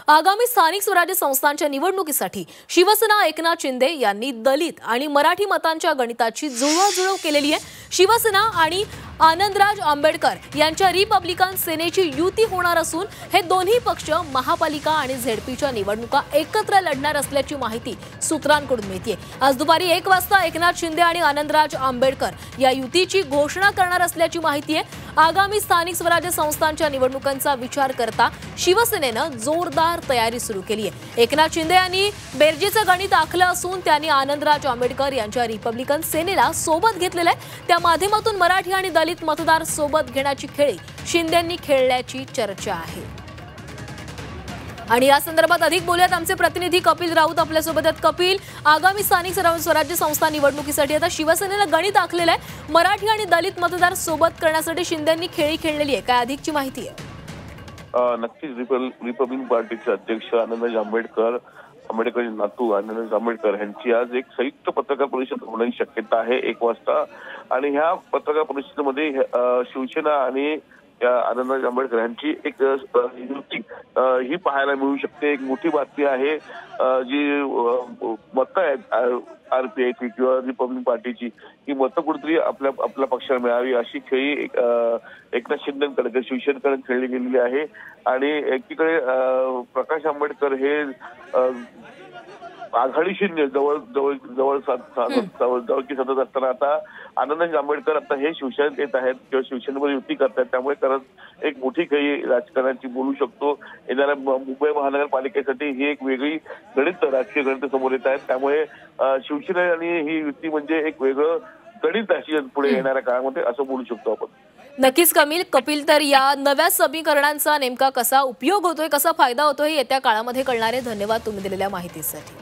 आगामी स्थानिक स्वराज्य संस्थांच्या निवडणुकीसाठी शिवसेना एकनाथ शिंदे यांनी दलित आणि मराठी मतांच्या गणिताची जुळवाजुळव केलेली आहे। शिवसेना आणि आनंदराज आंबेडकर यांच्या रिपब्लिकन सेनेची युती होणार असून हे दोन्ही पक्ष महापालिका आणि झेडपीच्या निवडणुका एकत्र लढणार असल्याची माहिती सूत्रांकडून मिळते। आज दुपारी 1 वाजता एकनाथ शिंदे आणि आनंदराज आंबेडकर या युतीची घोषणा करणार असल्याची माहिती आहे। आगामी स्थानिक स्वराज्य संस्थांच्या निवडणुकांचा विचार करता शिवसेनेनं जोरदार तयारी सुरू केली आहे। एकनाथ शिंदे यांनी बेरजेचं गणित आखलं असून त्यांनी आनंदराज आंबेडकर यांच्या रिपब्लिकन सेनेला सोबत घेतलेलं आहे। त्या माध्यमातून मराठी आणि दलित मतदार सोबत घेण्याची खेळी शिंदेंनी खेळल्याची चर्चा आहे। आणि या संदर्भात अधिक बोलूयात आमचे प्रतिनिधी कपिल राऊत आपल्यासोबत आहेत। कपिल, आगामी स्थानिक स्वराज्य संस्था निवडणुकीसाठी आता शिवसेनेनं गणित आखलेलं आहे। मराठी आणि दलित मतदार सोबत करण्यासाठी शिंदेंनी खेळी खेळलेली आहे, काय अधिकची माहिती आहे? नक्कीच रिपब्लिकन पार्टीचे अध्यक्ष आनंदराज आंबेडकर नातू आनंदराज आंबेडकर यांची आज एक संयुक्त पत्रकार परिषद होण्याची शक्यता आहे 1 वाजता। आणि ह्या पत्रकार परिषदेमध्ये शिवसेना आणि आनंदराज आंबेडकर यांची एक युती ही पाहायला मिळू शकते। एक मोठी बातमी आहे जी मतं आहेत आरपीआयची किंवा रिपब्लिकन पार्टीची, ही मतं कुठेतरी आपल्या पक्षाला मिळावी अशी खेळी एकनाथ शिंदेकडे शिवसेनेकडे खेळली गेलेली आहे। आणि एकीकडे प्रकाश आंबेडकर हे आघाडीशी जवळकी साधत असताना आता आनंदराज आंबेडकर आता हे शिवसेनेत येत आहेत किंवा शिवसेनेमध्ये युती करतात, त्यामुळे खरंच एक मोठी काही राजकारणाची बोलू शकतो। येणाऱ्या मुंबई महानगरपालिकेसाठी ही एक वेगळी राजकीय गणित समोर येत आहेत। त्यामुळे शिवसेना आणि ही युती म्हणजे एक वेगळं गणित अशी पुढे येणाऱ्या काळामध्ये असं बोलू शकतो आपण। नक्कीच कपिल, तर या नव्या समीकरणांचा नेमका कसा उपयोग होतोय, कसा फायदा होतोय येत्या काळामध्ये कळणार आहे। धन्यवाद तुम्ही दिलेल्या माहितीसाठी।